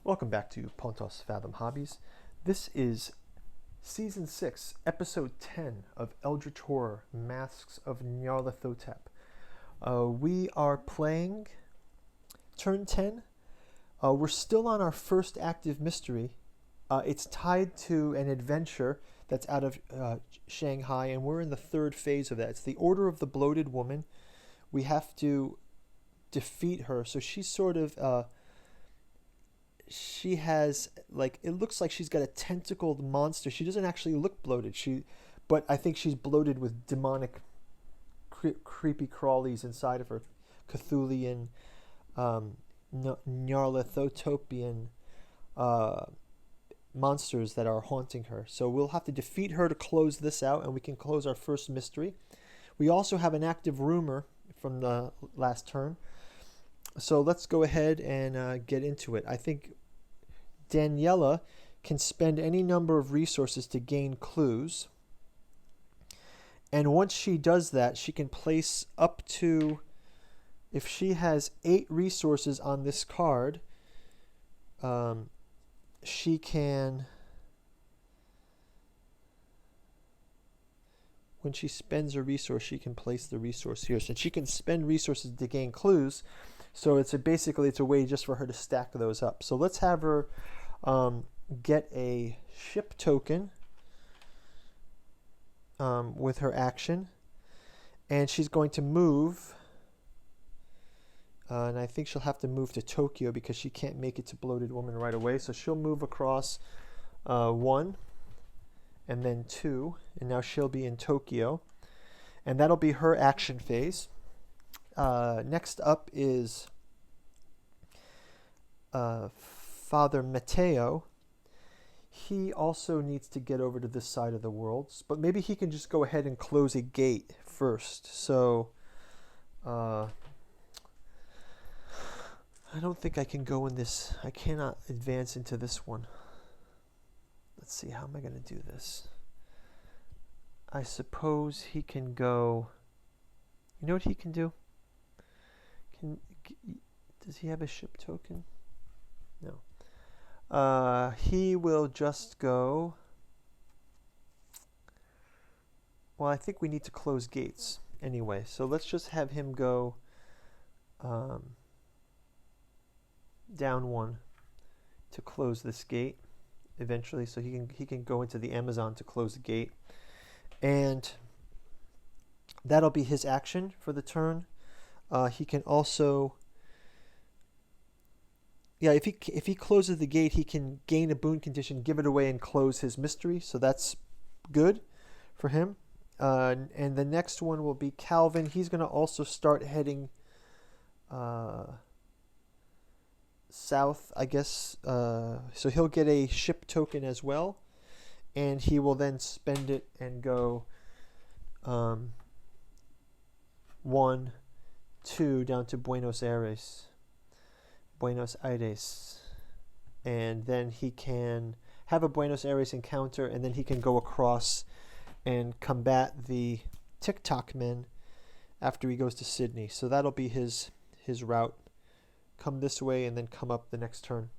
Welcome back to Pontos Fathom Hobbies. This is Season 6, Episode 10 of Eldritch Horror, Masks of Nyarlathotep. We are playing turn 10. We're still on our first active mystery. It's tied to an adventure that's out of Shanghai, and we're in the third phase of that. It's the Order of the Bloated Woman. We have to defeat her. So she's sort of... she has, like, it looks like she's got a tentacled monster. She doesn't actually look bloated. But I think she's bloated with demonic, creepy crawlies inside of her, Cthulhian, Nyarlathotopian monsters that are haunting her. So we'll have to defeat her to close this out, and we can close our first mystery. We also have an active rumor from the last turn. So let's go ahead and get into it. I think Daniela can spend any number of resources to gain clues. And once she does that, she can place up to, if she has 8 resources on this card, she can, when she spends a resource, she can place the resource here. So she can spend resources to gain clues. So it's a way just for her to stack those up. So let's have her get a ship token with her action, and she's going to move. And I think she'll have to move to Tokyo because she can't make it to Bloated Woman right away. So she'll move across 1 and then 2, and now she'll be in Tokyo, and that'll be her action phase. Next up is Father Matteo. He also needs to get over to this side of the world, but maybe he can just go ahead and close a gate first. So I don't think I can go in this. I cannot advance into this one. Let's see, how am I going to do this? I suppose he can go... You know what he can do? Does he have a ship token? No. He will just go... Well, I think we need to close gates anyway. So let's just have him go down 1 to close this gate eventually. So he can go into the Amazon to close the gate. And that'll be his action for the turn. He can also, if he closes the gate, he can gain a boon condition, give it away, and close his mystery. So that's good for him. And the next one will be Calvin. He's going to also start heading south, I guess. So he'll get a ship token as well, and he will then spend it and go 1, 2 down to Buenos Aires, and then he can have a Buenos Aires encounter, and then he can go across and combat the TikTok men after he goes to Sydney. So that'll be his route. Come this way and then come up the next turn.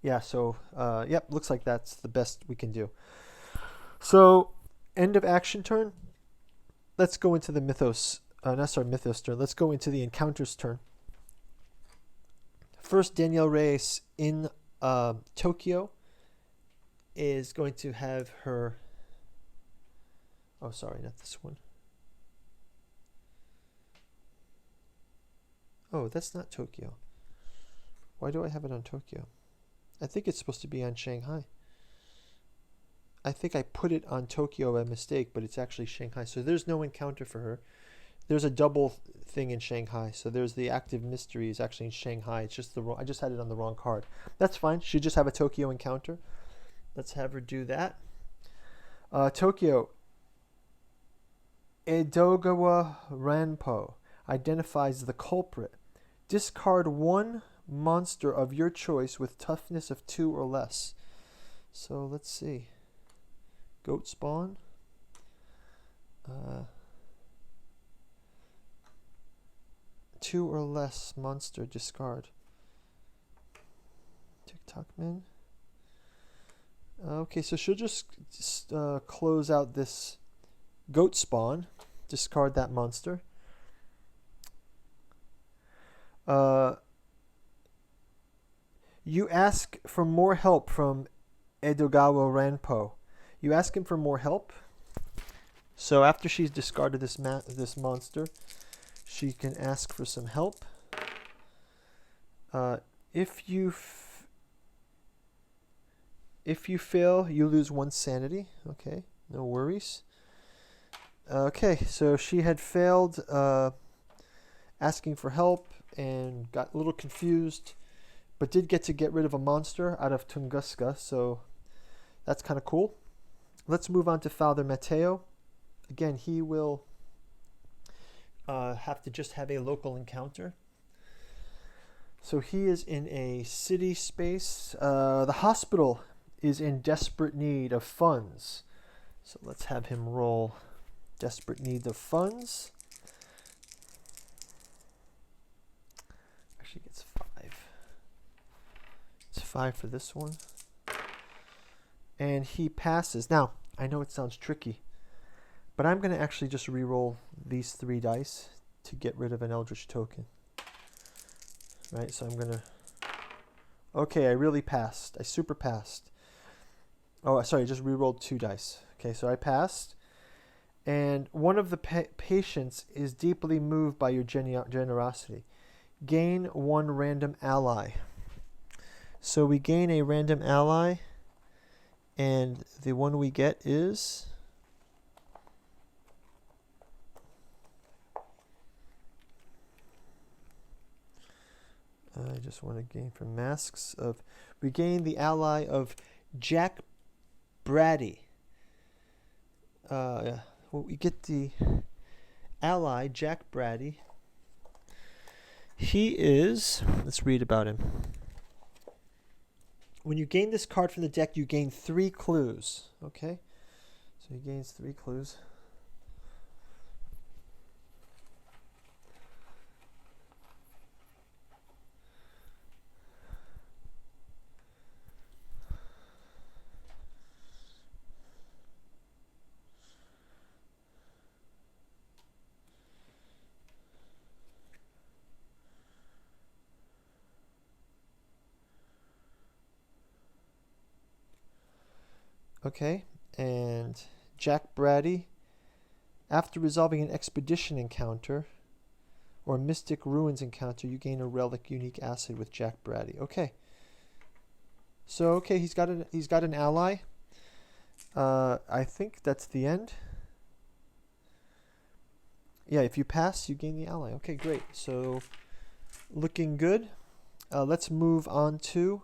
Yeah, so looks like that's the best we can do. So end of action turn. Let's go into the Mythos turn. Let's go into the Encounters turn. First, Danielle Reyes in Tokyo is going to have her... Oh, sorry, not this one. Oh, that's not Tokyo. Why do I have it on Tokyo? I think it's supposed to be on Shanghai. I think I put it on Tokyo by mistake, but it's actually Shanghai. So there's no encounter for her. There's a double thing in Shanghai. So there's the active mystery is actually in Shanghai. It's just I just had it on the wrong card. That's fine. She just have a Tokyo encounter. Let's have her do that. Tokyo. Edogawa Ranpo identifies the culprit. Discard 1 monster of your choice with toughness of 2 or less. So let's see. Goat spawn. 2 or less monster discard. Tuckman. Okay, so she'll just close out this goat spawn. Discard that monster. You ask for more help from Edogawa Ranpo. You ask him for more help. So after she's discarded this monster, she can ask for some help. If you fail, you lose 1 sanity. Okay, no worries. Okay, so she had failed asking for help and got a little confused, but did get rid of a monster out of Tunguska, so that's kind of cool. Let's move on to Father Mateo. Again, he will have to just have a local encounter. So he is in a city space. The hospital is in desperate need of funds. So let's have him roll desperate need of funds. Actually gets 5. It's 5 for this one. And he passes. Now, I know it sounds tricky, but I'm going to actually just re-roll these 3 dice to get rid of an Eldritch token. Right, so I'm going to... Okay, I really passed. I super passed. Oh, sorry, I just re-rolled 2 dice. Okay, so I passed. And one of the patients is deeply moved by your generosity. Gain 1 random ally. So we gain a random ally, and the one we get is... I just want to gain from masks of... We gain the ally of Jack Brady. Well, we get the ally, Jack Brady. He is... Let's read about him. When you gain this card from the deck, you gain 3 clues. Okay? So he gains 3 clues. Okay, and Jack Brady, after resolving an expedition encounter or Mystic Ruins encounter, you gain a relic unique acid with Jack Brady. Okay. So okay, he's got an ally. I think that's the end. Yeah, if you pass, you gain the ally. Okay, great. So looking good. Let's move on to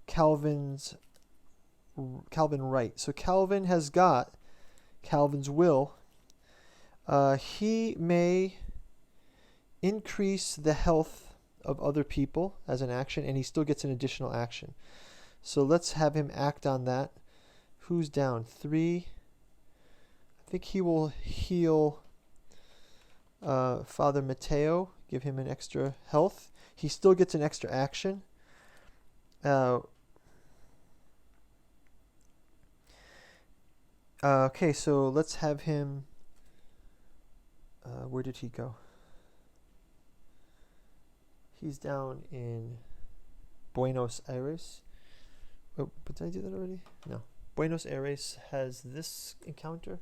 Calvin Wright. So Calvin has got Calvin's will. He may increase the health of other people as an action, and he still gets an additional action. So let's have him act on that. Who's down? 3. I think he will heal Father Mateo, give him an extra health. He still gets an extra action. Okay, so let's have him... where did he go? He's down in Buenos Aires. Oh, but did I do that already? No. Buenos Aires has this encounter.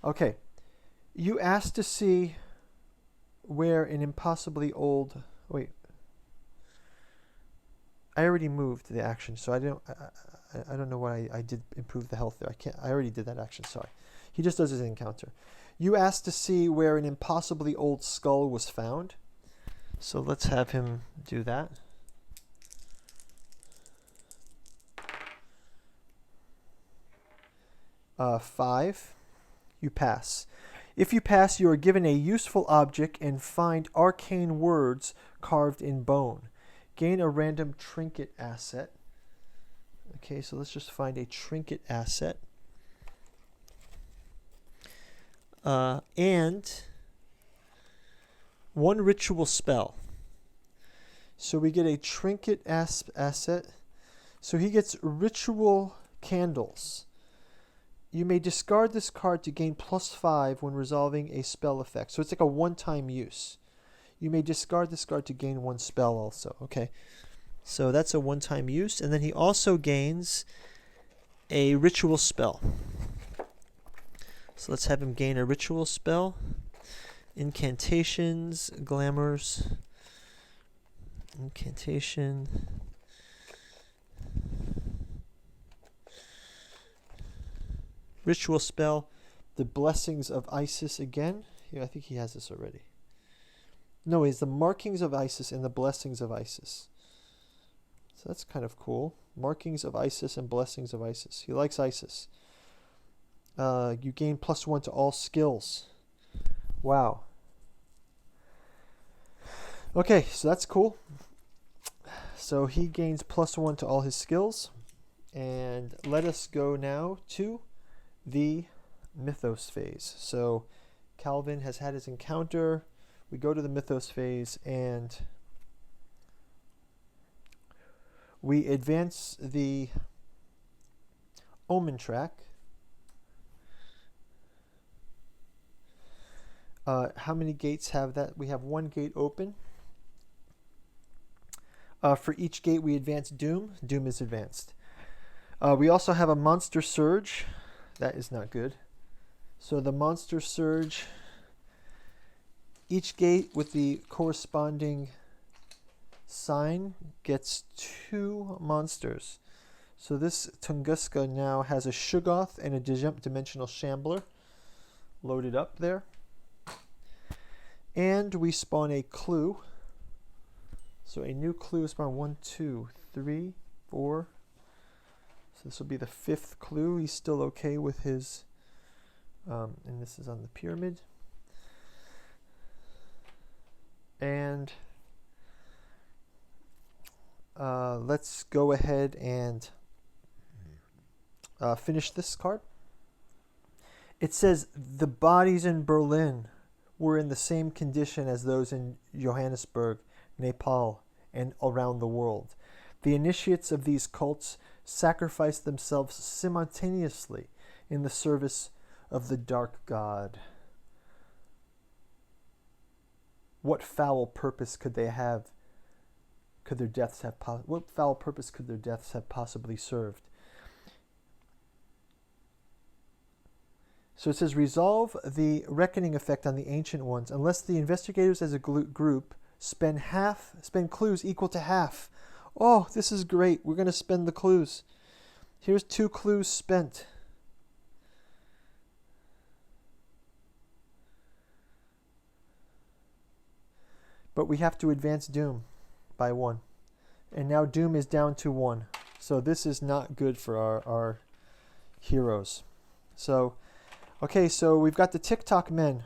Okay. You asked to see where an impossibly old... Wait. I already moved the action, so I don't know why I did improve the health there. I already did that action, sorry. He just does his encounter. You asked to see where an impossibly old skull was found. So let's have him do that. Five. You pass. If you pass, you are given a useful object and find arcane words carved in bone. Gain a random trinket asset. Okay, so let's just find a trinket asset. And 1 ritual spell. So we get a trinket asset So he gets Ritual Candles. You may discard this card to gain +5 when resolving a spell effect. So it's like a one-time use. You may discard this card to gain 1 spell also. Okay. So that's a one-time use. And then he also gains a ritual spell. So let's have him gain a ritual spell. Incantations, glamours, incantation. Ritual spell, the Blessings of Isis again. Yeah, I think he has this already. No, it's the Markings of Isis and the Blessings of Isis. So that's kind of cool. Markings of Isis and Blessings of Isis. He likes Isis. You gain +1 to all skills. Wow. Okay, so that's cool. So he gains +1 to all his skills. And let us go now to the Mythos Phase. So Calvin has had his encounter. We go to the Mythos Phase and we advance the Omen track. How many gates have that? We have 1 gate open. For each gate we advance Doom. Doom is advanced. We also have a Monster Surge. That is not good. So the Monster Surge, each gate with the corresponding sign gets 2 monsters. So this Tunguska now has a Shoggoth and a Dimensional Shambler loaded up there. And we spawn a clue. So a new clue is spawned 1, 2, 3, 4. So this will be the 5th clue. He's still okay with his, and this is on the pyramid. And let's go ahead and finish this card. It says the bodies in Berlin were in the same condition as those in Johannesburg, Nepal, and around the world. The initiates of these cults sacrificed themselves simultaneously in the service of the dark god. What foul purpose could they have? What foul purpose could their deaths have possibly served? So it says, resolve the reckoning effect on the ancient ones unless the investigators as a group spend clues equal to half. Oh, this is great. We're going to spend the clues. Here's 2 clues spent. But we have to advance Doom by 1. And now Doom is down to 1. So this is not good for our heroes. So, okay, so we've got the TikTok men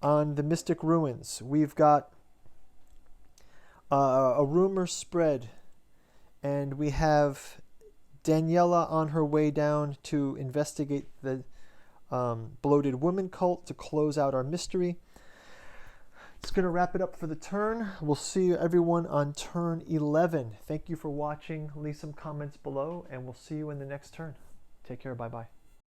on the Mystic Ruins. We've got a rumor spread, and we have Daniela on her way down to investigate the bloated woman cult to close out our mystery. It's going to wrap it up for the turn. We'll see everyone on turn 11. Thank you for watching. Leave some comments below, and we'll see you in the next turn. Take care. Bye-bye.